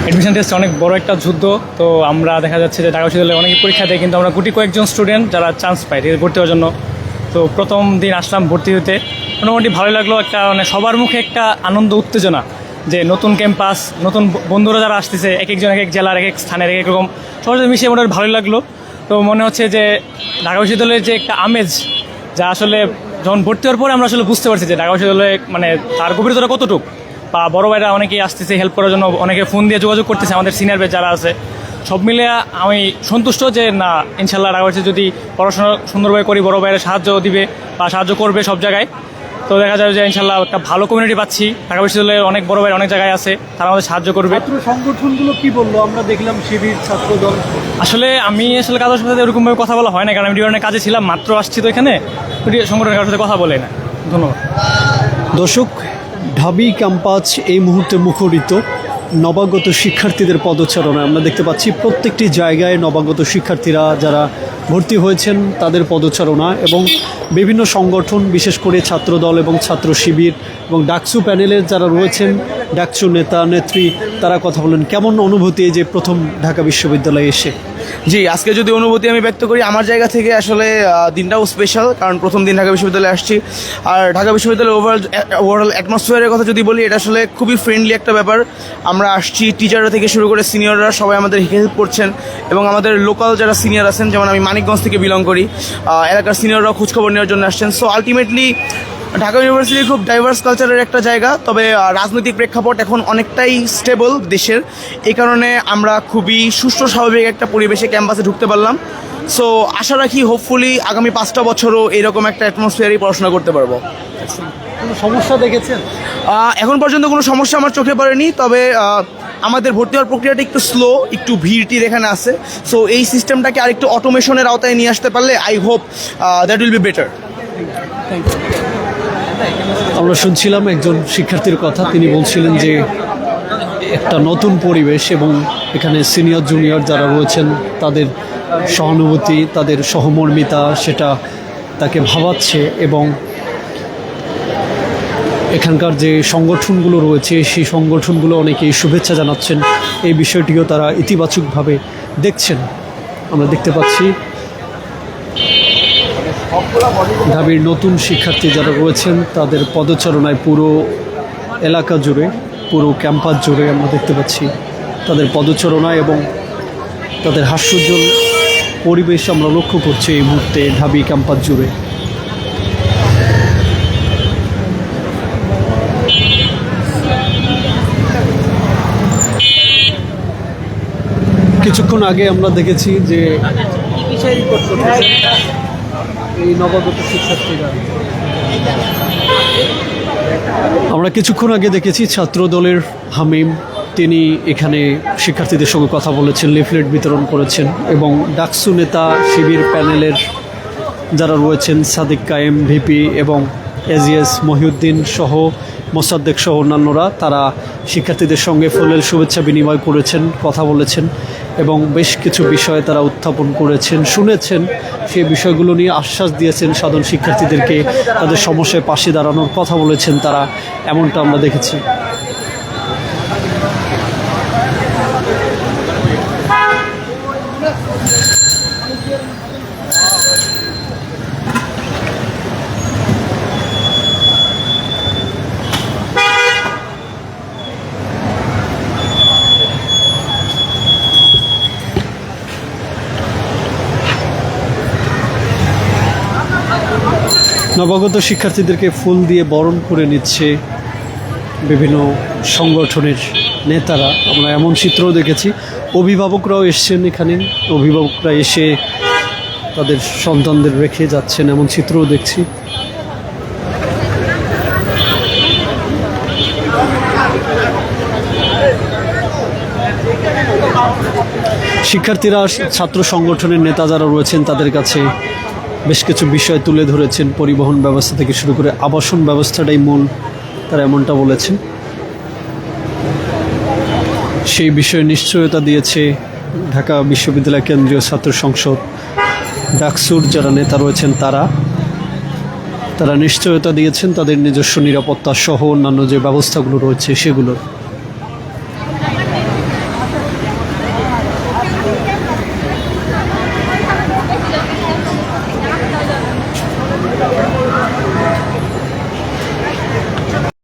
Admission test অনেক বড় একটা যুদ্ধ। তো আমরা দেখা যাচ্ছে যে ঢাকা বিশ্ববিদ্যালয়ে অনেকে পরীক্ষা দেয়, কিন্তু আমরা গুটি কয়েকজন স্টুডেন্ট যারা চান্স পাই ভর্তি হওয়ার জন্য। তো প্রথম দিন আসলাম ভর্তি হতে, মোটামুটি ভালোই লাগলো। একটা মানে সবার মুখে একটা আনন্দ উত্তেজনা যে নতুন ক্যাম্পাস, নতুন বন্ধুরা যারা আসতেছে, এক একজন এক এক জেলার এক এক স্থানের এক এক রকম, সবার সাথে মিশিয়ে মোটামুটি ভালোই লাগলো। তো মনে হচ্ছে যে ঢাকা বিশ্ববিদ্যালয়ের যে একটা আমেজ, যা আসলে যখন ভর্তি হওয়ার পরে আমরা আসলে বুঝতে পারছি যে ঢাকা বিশ্ববিদ্যালয়ে মানে তার গভীরতাটা কতটুকু। বা বড় ভাইরা অনেকেই আসতেছে হেল্প করার জন্য, অনেকে ফোন দিয়ে যোগাযোগ করতেছে, আমাদের সিনিয়র ব্যাচ যারা আছে। সব মিলে আমি সন্তুষ্ট যে না, ইনশাল্লাহ ঢাকা বিশ্ববিদ্যালয়ে যদি পড়াশোনা সুন্দরভাবে করি, বড় ভাইয়েরা সাহায্য দিবে বা সাহায্য করবে সব জায়গায়। তো দেখা যাবে যে ইনশাল্লাহ একটা ভালো কমিউনিটি পাচ্ছি। ঢাকা বিশ্ববিদ্যালয়ে অনেক বড় ভাই অনেক জায়গায় আছে, তারা আমাদের সাহায্য করবে। ছাত্র সংগঠনগুলো কি বললো? আমরা দেখলাম শিবির, ছাত্রদল। আসলে আমি কারোর সাথে ওরকমভাবে কথা বলা হয় না, কারণ আমি ডিপার্টমেন্টের কাজে ছিলাম, মাত্র আসছি তো এখানে, সংগঠনের কারোর সাথে কথা বলে না। ধন্যবাদ। দর্শক, ঢাবি ক্যাম্পাস এই মুহূর্তে মুখরিত নবাগত শিক্ষার্থীদের পদচারণায়। আমরা দেখতে পাচ্ছি প্রত্যেকটি জায়গায় নবাগত শিক্ষার্থীরা যারা ভর্তি হয়েছেন তাদের পদচারণা, এবং বিভিন্ন সংগঠন, বিশেষ করে ছাত্রদল এবং ছাত্র শিবির এবং ডাকসু প্যানেলের যারা রয়েছেন, ডাকসু নেতা নেত্রী, তারা কথা বলেন কেমন অনুভূতি এই যে প্রথম ঢাকা বিশ্ববিদ্যালয়ে এসে। জি, আজকে যদি অনুভূতি আমি ব্যক্ত করি আমার জায়গা থেকে, আসলে দিনটাও স্পেশাল, কারণ প্রথম দিন ঢাকা বিশ্ববিদ্যালয়ে আসছি। আর ঢাকা বিশ্ববিদ্যালয়ের ওভারঅল অ্যাটমসফিয়ারের কথা যদি বলি, এটা আসলে খুবই ফ্রেন্ডলি একটা ব্যাপার। আমরা আসছি, টিচাররা থেকে শুরু করে সিনিয়ররা সবাই আমাদের হেল্প করছেন, এবং আমাদের লোকাল যারা সিনিয়র আছেন, যেমন আমি মানিকগঞ্জ থেকে বিলং করি, এলাকার সিনিয়ররাও খোঁজখবর নেওয়ার জন্য আসছেন। সো আলটিমেটলি ঢাকা ইউনিভার্সিটি খুব ডাইভার্স কালচারের একটা জায়গা, তবে রাজনৈতিক প্রেক্ষাপট এখন অনেকটাই স্টেবল দেশের। এই কারণে আমরা খুবই সুষ্ঠু স্বাভাবিক একটা পরিবেশে ক্যাম্পাসে ঢুকতে পারলাম। সো আশা রাখি হোপফুলি আগামী 5টা বছরও এরকম একটা অ্যাটমসফিয়ারেই পড়াশোনা করতে পারবো। কোনো সমস্যা দেখেছেন? এখন পর্যন্ত কোনো সমস্যা আমার চোখে পড়েনি, তবে আমাদের ভর্তি হওয়ার প্রক্রিয়াটা একটু স্লো, একটু ভিড়টির এখানে আছে। সো এই সিস্টেমটাকে আরেকটু অটোমেশনের আওতায় নিয়ে আসতে পারলে I hope that will be better. আমরা শুনছিলাম একজন শিক্ষার্থীর কথা, তিনি বলছিলেন যে একটা নতুন পরিবেশ এবং এখানে সিনিয়র জুনিয়র যারা রয়েছেন তাদের সহানুভূতি, তাদের সহমর্মিতা, সেটা তাকে ভাবাচ্ছে, এবং এখানকার যে সংগঠনগুলো রয়েছে সেই সংগঠনগুলো অনেকেই শুভেচ্ছা জানাচ্ছেন। এই বিষয়টিও তারা ইতিবাচকভাবে দেখছেন। আমরা দেখতে পাচ্ছি ঢাবির নতুন শিক্ষার্থী যারা রয়েছেন তাদের পদচারণায় পুরো এলাকা জুড়ে, পুরো ক্যাম্পাস জুড়ে আমরা দেখতে পাচ্ছি তাদের পদচারণা এবং তাদের হাস্যোজ্জ্বল পরিবেশ আমরা লক্ষ্য করছি এই মুহূর্তে ঢাবি ক্যাম্পাস জুড়ে। কিছুক্ষণ আগে আমরা দেখেছি যে এই নবাগত শিক্ষার্থীরা, আমরা কিছুক্ষণ আগে দেখেছি ছাত্র দলের হামিম, তিনি এখানে শিক্ষার্থীদের সঙ্গে কথা বলেছেন, লিফলেট বিতরণ করেছেন, এবং ডাকসু নেতা শিবির প্যানেলের যারা রয়েছেন সাদিক কায়েম ভিপি এবং এজিএস মহিউদ্দিন সহ মোসাদ্দেক সহ অন্যান্যরা, তারা শিক্ষার্থীদের সঙ্গে ফুলেল শুভেচ্ছা বিনিময় করেছেন, কথা বলেছেন এবং বেশ কিছু বিষয় তারা উত্থাপন করেছেন, শুনেছেন। সেই বিষয়গুলো নিয়ে আশ্বাস দিয়েছেন সাধারণ শিক্ষার্থীদেরকে, তাদের সমস্যায় পাশে দাঁড়ানোর কথা বলেছেন তারা, এমনটা আমরা দেখেছি। নবাগত শিক্ষার্থীদেরকে ফুল দিয়ে বরণ করে নিচ্ছে বিভিন্ন সংগঠনের নেতারা। আমরা এমন চিত্রও দেখেছি, অভিভাবকরাও এসছেন এখানে, অভিভাবকরা এসে তাদের সন্তানদের রেখে যাচ্ছেন, এমন চিত্রও দেখছি। শিক্ষার্থীরা ছাত্র সংগঠনের নেতা যারা রয়েছেন তাদের কাছে বেশ কিছু বিষয় তুলে ধরেছেন, পরিবহন ব্যবস্থা থেকে শুরু করে আবাসন ব্যবস্থাটাই মূল, তারা এমনটা বলেছেন। সেই বিষয়ে নিশ্চয়তা দিয়েছে ঢাকা বিশ্ববিদ্যালয় কেন্দ্রীয় ছাত্র সংসদ, ডাকসুর যারা নেতা রয়েছেন তারা নিশ্চয়তা দিয়েছেন তাদের নিজস্ব নিরাপত্তা সহ অন্যান্য যে ব্যবস্থাগুলো রয়েছে সেগুলোর।